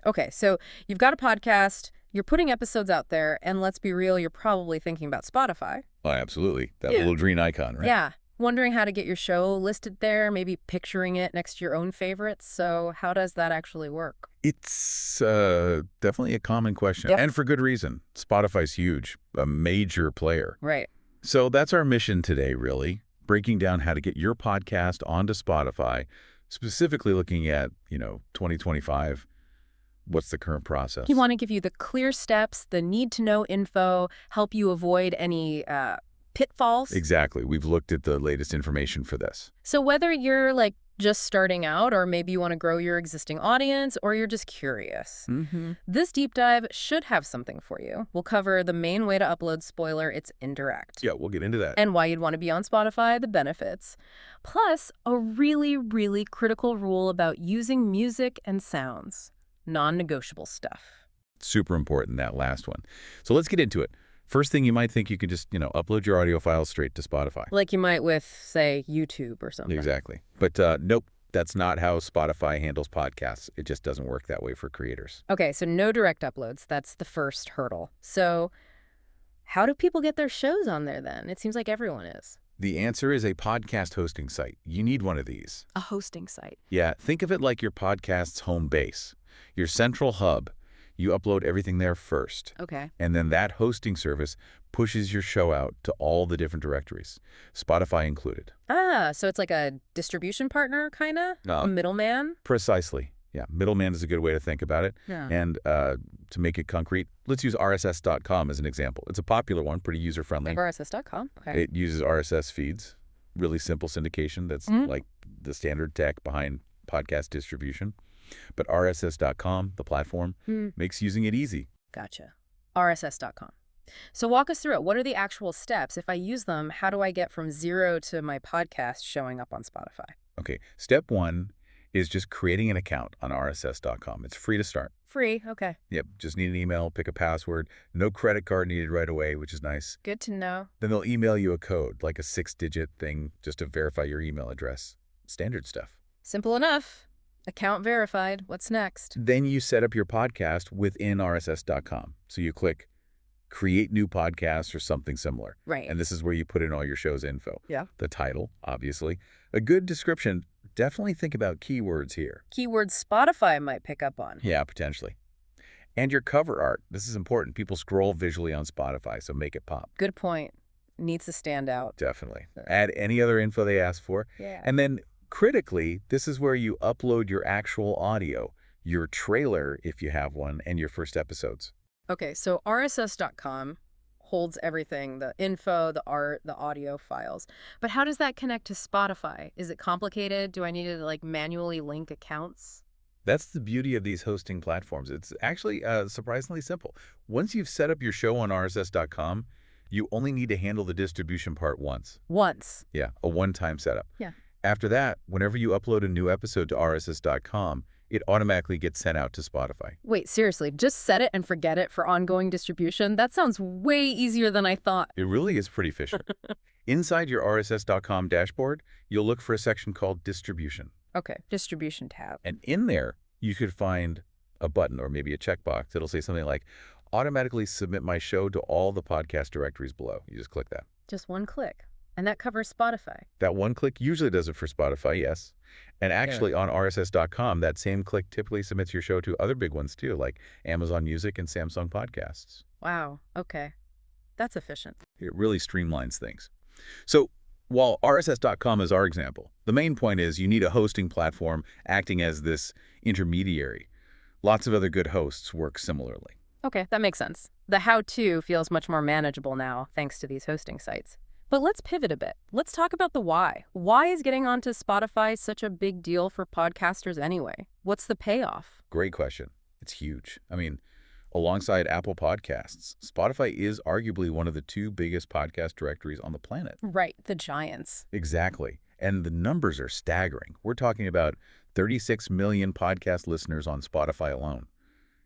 Okay, so you've got a podcast, you're putting episodes out there, and let's be real, you're probably thinking about Spotify. Oh, absolutely. That little green icon, right? Yeah. Wondering how to get your show listed there, maybe picturing it next to your own favorites. So how does that actually work? It's definitely a common question, Yep. and for good reason. Spotify's huge, a major player. Right. So that's our mission today, really, breaking down how to get your podcast onto Spotify, specifically looking at, 2025. What's the current process? We want to give you the clear steps, the need-to-know info, help you avoid any pitfalls. Exactly. We've looked at the latest information for this. So whether you're just starting out, or maybe you want to grow your existing audience, or you're just curious, this deep dive should have something for you. We'll cover the main way to upload, spoiler, it's indirect. Yeah, we'll get into that. And why you'd want to be on Spotify, the benefits. Plus, a really, really critical rule about using music and sounds. Non-negotiable stuff. Super important, that last one. So let's get into it. First thing, you might think you could just, upload your audio files straight to Spotify. Like you might with, say, YouTube or something. Exactly. But nope, that's not how Spotify handles podcasts. It just doesn't work that way for creators. Okay, so no direct uploads. That's the first hurdle. So how do people get their shows on there then? It seems like everyone is. The answer is a podcast hosting site. You need one of these. A hosting site. Yeah, think of it like your podcast's home base, your central hub. You upload everything there first. Okay. And then that hosting service pushes your show out to all the different directories, Spotify included. Ah, so it's like a distribution partner, kind of? A middleman? Precisely. Yeah, middleman is a good way to think about it. Yeah. And to make it concrete, let's use RSS.com as an example. It's a popular one, pretty user-friendly. RSS.com? Okay. It uses RSS feeds, really simple syndication. That's like the standard tech behind podcast distribution. But RSS.com, the platform, makes using it easy. Gotcha. RSS.com. So walk us through it. What are the actual steps? If I use them, how do I get from zero to my podcast showing up on Spotify? Okay, step one is just creating an account on RSS.com. It's free to start. Free, okay. Yep, just need an email, pick a password. No credit card needed right away, which is nice. Good to know. Then they'll email you a code, like a 6-digit thing, just to verify your email address. Standard stuff. Simple enough. Account verified. What's next? Then you set up your podcast within RSS.com. So you click Create New Podcast or something similar. Right. And this is where you put in all your show's info. Yeah. The title, obviously. A good description. Definitely think about keywords here. Keywords Spotify might pick up on. Yeah, potentially. And your cover art. This is important. People scroll visually on Spotify, so make it pop. Good point. Needs to stand out. Definitely. Add any other info they ask for. Yeah. And then critically, this is where you upload your actual audio, your trailer, if you have one, and your first episodes. Okay, so RSS.com holds everything, the info, the art, the audio files. But how does that connect to Spotify? Is it complicated? Do I need to manually link accounts? That's the beauty of these hosting platforms. It's actually surprisingly simple. Once you've set up your show on RSS.com, you only need to handle the distribution part once. Once. Yeah, a one-time setup. Yeah. After that, whenever you upload a new episode to RSS.com, it automatically gets sent out to Spotify. Wait, seriously, just set it and forget it for ongoing distribution? That sounds way easier than I thought. It really is pretty efficient. Inside your RSS.com dashboard, you'll look for a section called Distribution. Okay, distribution tab. And in there, you could find a button or maybe a checkbox that'll say something like, automatically submit my show to all the podcast directories below. You just click that. Just one click. And that covers Spotify. That one click usually does it for Spotify, yes. And actually on RSS.com, that same click typically submits your show to other big ones too, like Amazon Music and Samsung Podcasts. Wow, okay. That's efficient. It really streamlines things. So while RSS.com is our example, the main point is you need a hosting platform acting as this intermediary. Lots of other good hosts work similarly. Okay, that makes sense. The how-to feels much more manageable now, thanks to these hosting sites. But let's pivot a bit. Let's talk about the why. Why is getting onto Spotify such a big deal for podcasters anyway? What's the payoff? Great question. It's huge. I mean, alongside Apple Podcasts, Spotify is arguably one of the 2 biggest podcast directories on the planet. Right, the giants. Exactly. And the numbers are staggering. We're talking about 36 million podcast listeners on Spotify alone.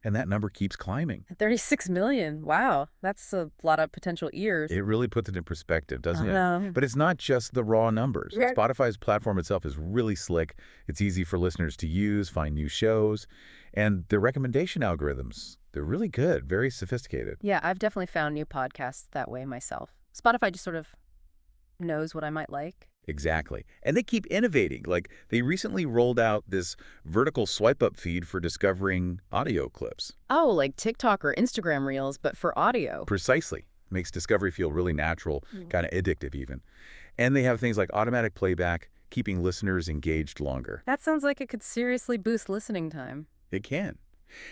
And that number keeps climbing. 36 million. Wow. That's a lot of potential ears. It really puts it in perspective, doesn't it? know. But it's not just the raw numbers. Right. Spotify's platform itself is really slick. It's easy for listeners to use, find new shows, and their recommendation algorithms, they're really good, very sophisticated. Yeah, I've definitely found new podcasts that way myself. Spotify just sort of knows what I might like. Exactly. And they keep innovating. Like, they recently rolled out this vertical swipe-up feed for discovering audio clips. Oh, like TikTok or Instagram Reels, but for audio. Precisely. Makes discovery feel really natural, kind of addictive even. And they have things like automatic playback, keeping listeners engaged longer. That sounds like it could seriously boost listening time. It can.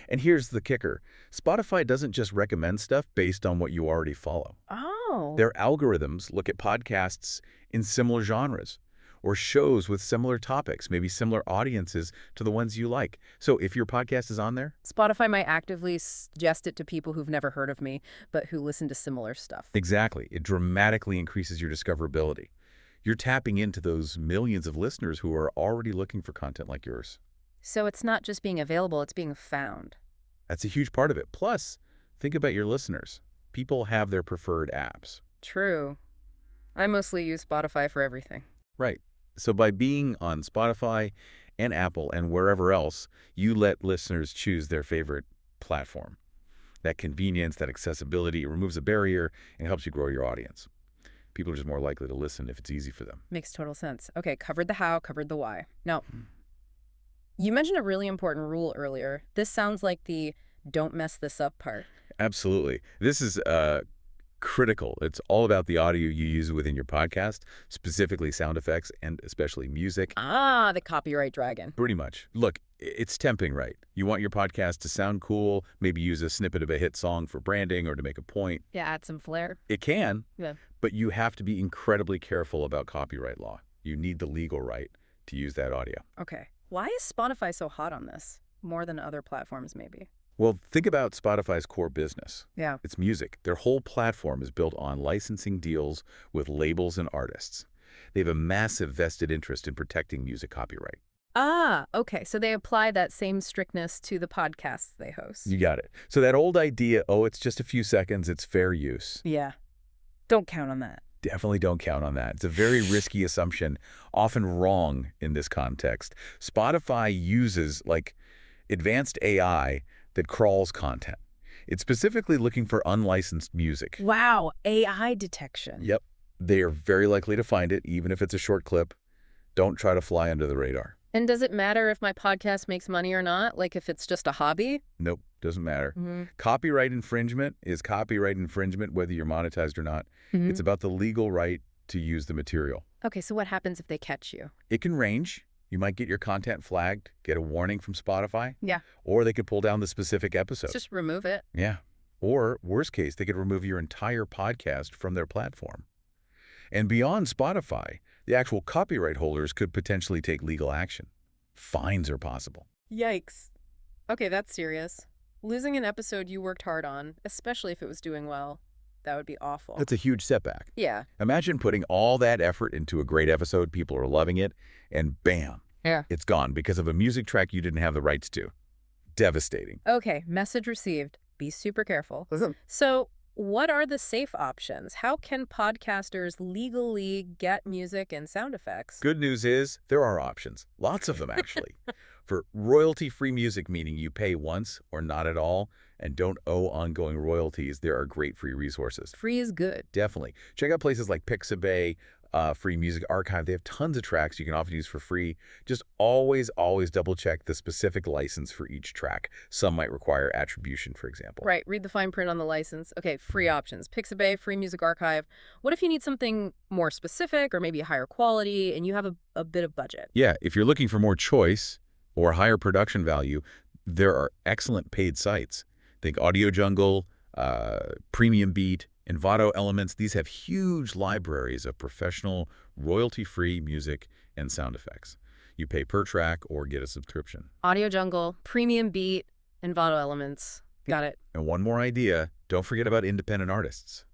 And here's the kicker. Spotify doesn't just recommend stuff based on what you already follow. Oh. Their algorithms look at podcasts in similar genres or shows with similar topics, maybe similar audiences to the ones you like. So if your podcast is on there, Spotify might actively suggest it to people who've never heard of me, but who listen to similar stuff. exactly, it dramatically increases your discoverability. You're tapping into those millions of listeners who are already looking for content like yours. So it's not just being available, it's being found. That's a huge part of it. Plus, think about your listeners. People have their preferred apps. True. I mostly use Spotify for everything. Right. So by being on Spotify and Apple and wherever else, you let listeners choose their favorite platform. That convenience, that accessibility, it removes a barrier and helps you grow your audience. People are just more likely to listen if it's easy for them. Makes total sense. Okay, covered the how, covered the why. Now, you mentioned a really important rule earlier. This sounds like the don't mess this up part. Absolutely. This is critical. It's all about the audio you use within your podcast, specifically sound effects and especially music. Ah, the copyright dragon. Pretty much. Look, it's tempting, right? You want your podcast to sound cool, maybe use a snippet of a hit song for branding or to make a point. Yeah, add some flair. It can, Yeah. but you have to be incredibly careful about copyright law. You need the legal right to use that audio. Okay. Why is Spotify so hot on this? More than other platforms, maybe. Well, think about Spotify's core business. Yeah. It's music. Their whole platform is built on licensing deals with labels and artists. They have a massive vested interest in protecting music copyright. Ah, okay. So they apply that same strictness to the podcasts they host. You got it. So that old idea, oh, it's just a few seconds, it's fair use. Yeah. Don't count on that. Definitely don't count on that. It's a very risky assumption, often wrong in this context. Spotify uses, like, advanced AI that crawls content. It's specifically looking for unlicensed music. Wow, AI detection. Yep. They are very likely to find it, even if it's a short clip. Don't try to fly under the radar. And does it matter if my podcast makes money or not? Like if it's just a hobby? Nope, doesn't matter. Mm-hmm. Copyright infringement is copyright infringement whether you're monetized or not. It's about the legal right to use the material. Okay, so what happens if they catch you? It can range. You might get your content flagged, get a warning from Spotify. Yeah. Or they could pull down the specific episode. Let's just remove it. Yeah. Or, worst case, they could remove your entire podcast from their platform. And beyond Spotify, the actual copyright holders could potentially take legal action. Fines are possible. Yikes. Okay, that's serious. Losing an episode you worked hard on, especially if it was doing well, that would be awful. That's a huge setback. Yeah. Imagine putting all that effort into a great episode, people are loving it, and bam, Yeah. it's gone because of a music track you didn't have the rights to. Devastating. Okay, message received. Be super careful. So, what are the safe options? How can podcasters legally get music and sound effects? Good news is there are options. Lots of them, actually. For royalty-free music, meaning you pay once or not at all and don't owe ongoing royalties, there are great free resources. Free is good. Definitely. Check out places like Pixabay, Free Music Archive. They have tons of tracks you can often use for free. Just always double check the specific license for each track. Some might require attribution, for example. Right, read the fine print on the license. Okay, free options. Pixabay, Free Music Archive. What if you need something more specific or maybe higher quality and you have a bit of budget? Yeah, if you're looking for more choice or higher production value, there are excellent paid sites. Think Audio Jungle, Premium Beat, Envato Elements. These have huge libraries of professional, royalty-free music and sound effects. You pay per track or get a subscription. Audio Jungle, Premium Beat, Envato Elements. Got it. And one more idea, don't forget about independent artists.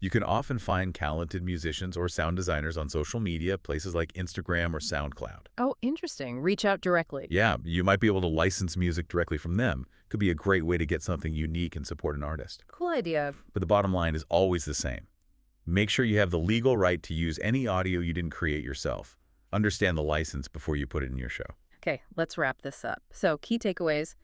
You can often find talented musicians or sound designers on social media, places like Instagram or SoundCloud. Oh, interesting. Reach out directly. Yeah, you might be able to license music directly from them. Could be a great way to get something unique and support an artist. Cool idea. But the bottom line is always the same. Make sure you have the legal right to use any audio you didn't create yourself. Understand the license before you put it in your show. Okay, let's wrap this up. So, key takeaways.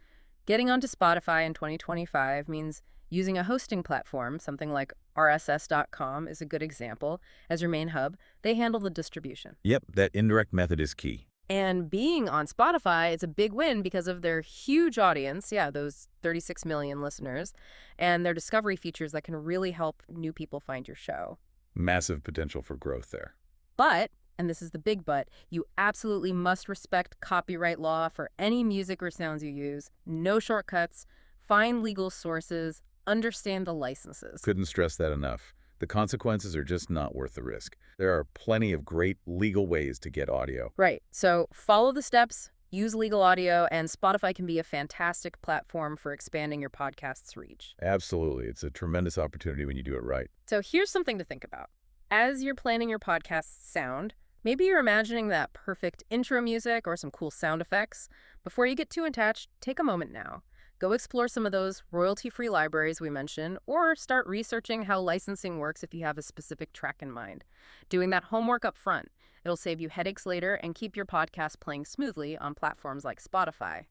Getting onto Spotify in 2025 means using a hosting platform, something like RSS.com is a good example, as your main hub. They handle the distribution. Yep, that indirect method is key. And being on Spotify is a big win because of their huge audience, yeah, those 36 million listeners, and their discovery features that can really help new people find your show. Massive potential for growth there. But, and this is the big but, you absolutely must respect copyright law for any music or sounds you use. No shortcuts. Find legal sources. Understand the licenses. Couldn't stress that enough. The consequences are just not worth the risk. There are plenty of great legal ways to get audio. Right. So follow the steps, use legal audio, and Spotify can be a fantastic platform for expanding your podcast's reach. Absolutely. It's a tremendous opportunity when you do it right. So here's something to think about. As you're planning your podcast's sound, maybe you're imagining that perfect intro music or some cool sound effects. Before you get too attached, take a moment now. Go explore some of those royalty-free libraries we mentioned, or start researching how licensing works if you have a specific track in mind. Doing that homework up front, it'll save you headaches later and keep your podcast playing smoothly on platforms like Spotify.